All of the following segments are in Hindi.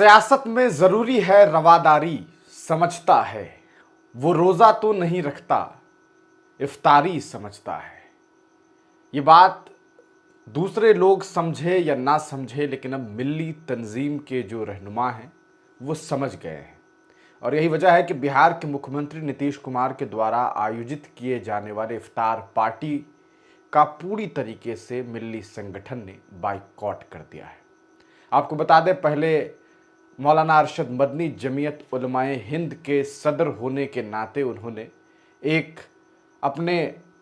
सियासत में जरूरी है रवादारी, समझता है वो रोजा तो नहीं रखता, इफ्तारी समझता है। ये बात दूसरे लोग समझे या ना समझे, लेकिन अब मिल्ली तंजीम के जो रहनुमा हैं वो समझ गए हैं। और यही वजह है कि बिहार के मुख्यमंत्री नीतीश कुमार के द्वारा आयोजित किए जाने वाले इफ्तार पार्टी का पूरी तरीके से मिल्ली संगठन ने बाइकॉट कर दिया है। आपको बता दें, पहले मौलाना अरशद मदनी जमीयत उलमाए हिंद के सदर होने के नाते उन्होंने एक अपने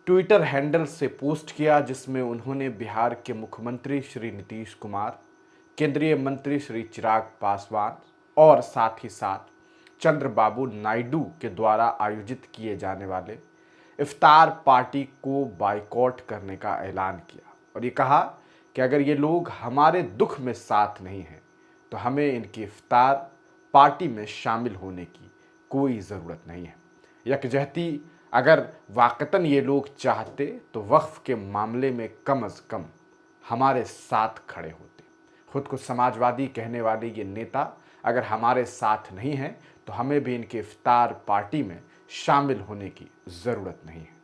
ट्विटर हैंडल से पोस्ट किया, जिसमें उन्होंने बिहार के मुख्यमंत्री श्री नीतीश कुमार, केंद्रीय मंत्री श्री चिराग पासवान और साथ ही साथ चंद्रबाबू नायडू के द्वारा आयोजित किए जाने वाले इफ्तार पार्टी को बाइकॉट करने का ऐलान किया। और ये कहा कि अगर ये लोग हमारे दुख में साथ नहीं हैं तो हमें इनकी इफ्तार पार्टी में शामिल होने की कोई ज़रूरत नहीं है। यकजहती अगर वाकतन ये लोग चाहते तो वक्फ के मामले में कम अज़ कम हमारे साथ खड़े होते। खुद को समाजवादी कहने वाले ये नेता अगर हमारे साथ नहीं हैं तो हमें भी इनके इफ्तार पार्टी में शामिल होने की ज़रूरत नहीं है।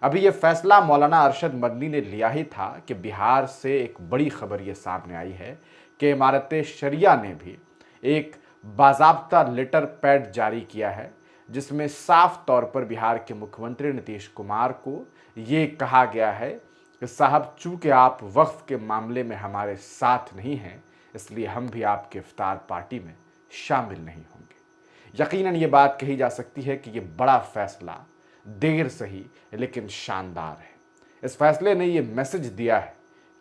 अभी ये फैसला मौलाना अरशद मदनी ने लिया ही था कि बिहार से एक बड़ी खबर ये सामने आई है कि इमारत शरिया ने भी एक बाज़ाब्ता लेटर पैड जारी किया है, जिसमें साफ तौर पर बिहार के मुख्यमंत्री नीतीश कुमार को ये कहा गया है कि साहब, चूंकि आप वक्फ के मामले में हमारे साथ नहीं हैं, इसलिए हम भी आपके इफ्तार पार्टी में शामिल नहीं होंगे। यकीनन ये बात कही जा सकती है कि ये बड़ा फैसला देर सही लेकिन शानदार है। इस फैसले ने ये मैसेज दिया है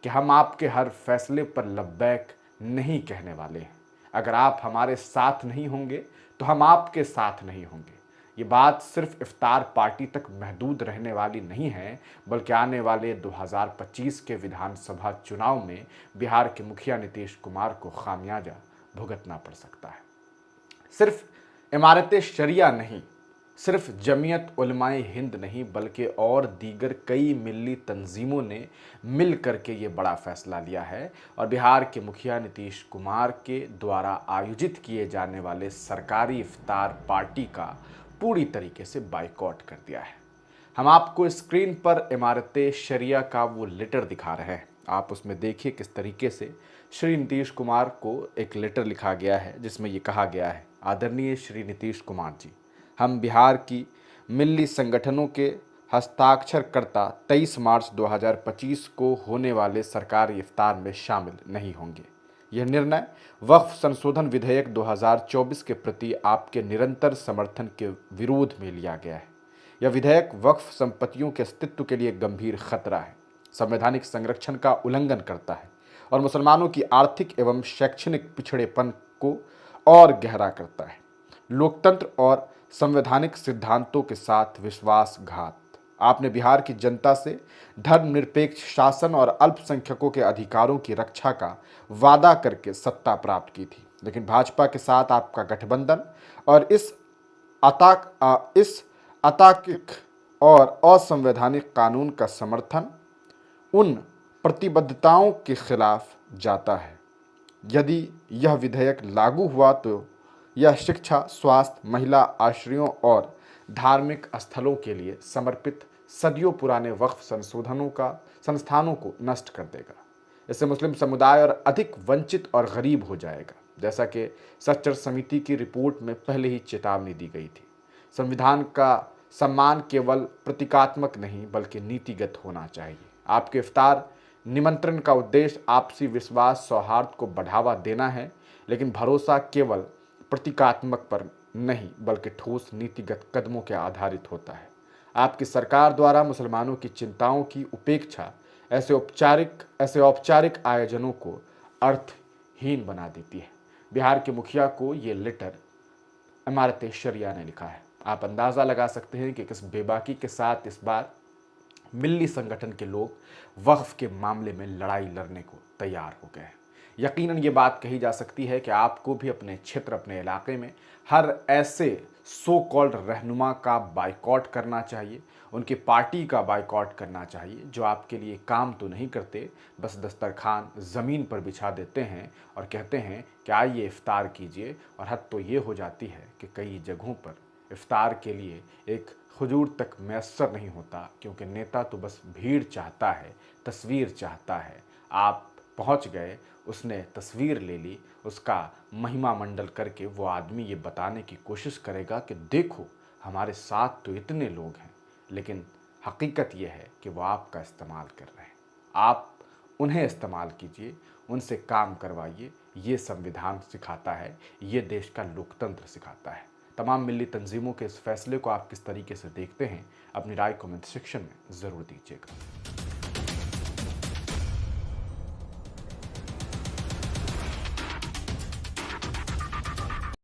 कि हम आपके हर फैसले पर लब्बैक नहीं कहने वाले हैं। अगर आप हमारे साथ नहीं होंगे तो हम आपके साथ नहीं होंगे। ये बात सिर्फ इफ्तार पार्टी तक महदूद रहने वाली नहीं है, बल्कि आने वाले 2025 के विधानसभा चुनाव में बिहार के मुखिया नीतीश कुमार को खामियाजा भुगतना पड़ सकता है। सिर्फ इमारत शरिया नहीं, सिर्फ जमीयत उलमाए हिंद नहीं, बल्कि और दीगर कई मिल्ली तंजीमों ने मिल करके ये बड़ा फैसला लिया है और बिहार के मुखिया नीतीश कुमार के द्वारा आयोजित किए जाने वाले सरकारी इफ्तार पार्टी का पूरी तरीके से बाइकॉट कर दिया है। हम आपको स्क्रीन पर इमारत शरिया का वो लेटर दिखा रहे हैं। आप उसमें देखिए किस तरीके से श्री नीतीश कुमार को एक लेटर लिखा गया है, जिसमें ये कहा गया है, आदरणीय श्री नीतीश कुमार जी, हम बिहार की मिल्ली संगठनों के हस्ताक्षरकर्ता 23 मार्च 2025 को होने वाले सरकारी इफ्तार में शामिल नहीं होंगे। यह निर्णय वक्फ संशोधन विधेयक 2024 के प्रति आपके निरंतर समर्थन के विरोध में लिया गया है। यह विधेयक वक्फ संपत्तियों के अस्तित्व के लिए गंभीर खतरा है, संवैधानिक संरक्षण का उल्लंघन करता है और मुसलमानों की आर्थिक एवं शैक्षणिक पिछड़ेपन को और गहरा करता है। लोकतंत्र और संवैधानिक सिद्धांतों के साथ विश्वासघात। आपने बिहार की जनता से धर्मनिरपेक्ष शासन और अल्पसंख्यकों के अधिकारों की रक्षा का वादा करके सत्ता प्राप्त की थी, लेकिन भाजपा के साथ आपका गठबंधन और इस अतार्किक और असंवैधानिक कानून का समर्थन उन प्रतिबद्धताओं के खिलाफ जाता है। यदि यह विधेयक लागू हुआ तो यह शिक्षा, स्वास्थ्य, महिला आश्रयों और धार्मिक स्थलों के लिए समर्पित सदियों पुराने वक्फ संस्थानों को नष्ट कर देगा। इससे मुस्लिम समुदाय और अधिक वंचित और गरीब हो जाएगा, जैसा कि सच्चर समिति की रिपोर्ट में पहले ही चेतावनी दी गई थी। संविधान का सम्मान केवल प्रतीकात्मक नहीं बल्कि नीतिगत होना चाहिए। आपके इफ्तार निमंत्रण का उद्देश्य आपसी विश्वास, सौहार्द को बढ़ावा देना है, लेकिन भरोसा केवल प्रतीकात्मक पर नहीं बल्कि ठोस नीतिगत कदमों के आधारित होता है। आपकी सरकार द्वारा मुसलमानों की चिंताओं की उपेक्षा ऐसे औपचारिक आयोजनों को अर्थहीन बना देती है। बिहार के मुखिया को ये लेटर इमारत शरिया ने लिखा है। आप अंदाज़ा लगा सकते हैं कि किस बेबाकी के साथ इस बार मिल्ली संगठन के लोग वक्फ के मामले में लड़ाई लड़ने को तैयार हो गए हैं। यकीनन ये बात कही जा सकती है कि आपको भी अपने क्षेत्र, अपने इलाके में हर ऐसे सो कॉल्ड रहनुमा का बाइकॉट करना चाहिए, उनकी पार्टी का बाइकॉट करना चाहिए, जो आपके लिए काम तो नहीं करते, बस दस्तरखान ज़मीन पर बिछा देते हैं और कहते हैं कि आइए इफ्तार कीजिए। और हद तो ये हो जाती है कि कई जगहों पर इफ्तार के लिए एक हुजूर तक मैसर नहीं होता, क्योंकि नेता तो बस भीड़ चाहता है, तस्वीर चाहता है। आप पहुंच गए, उसने तस्वीर ले ली, उसका महिमा मंडल करके वो आदमी ये बताने की कोशिश करेगा कि देखो हमारे साथ तो इतने लोग हैं, लेकिन हकीकत ये है कि वो आपका इस्तेमाल कर रहे हैं। आप उन्हें इस्तेमाल कीजिए, उनसे काम करवाइए। ये संविधान सिखाता है, ये देश का लोकतंत्र सिखाता है। तमाम मिली तंजीमों के इस फैसले को आप किस तरीके से देखते हैं, अपनी राय कमेंट सेक्शन में ज़रूर दीजिएगा।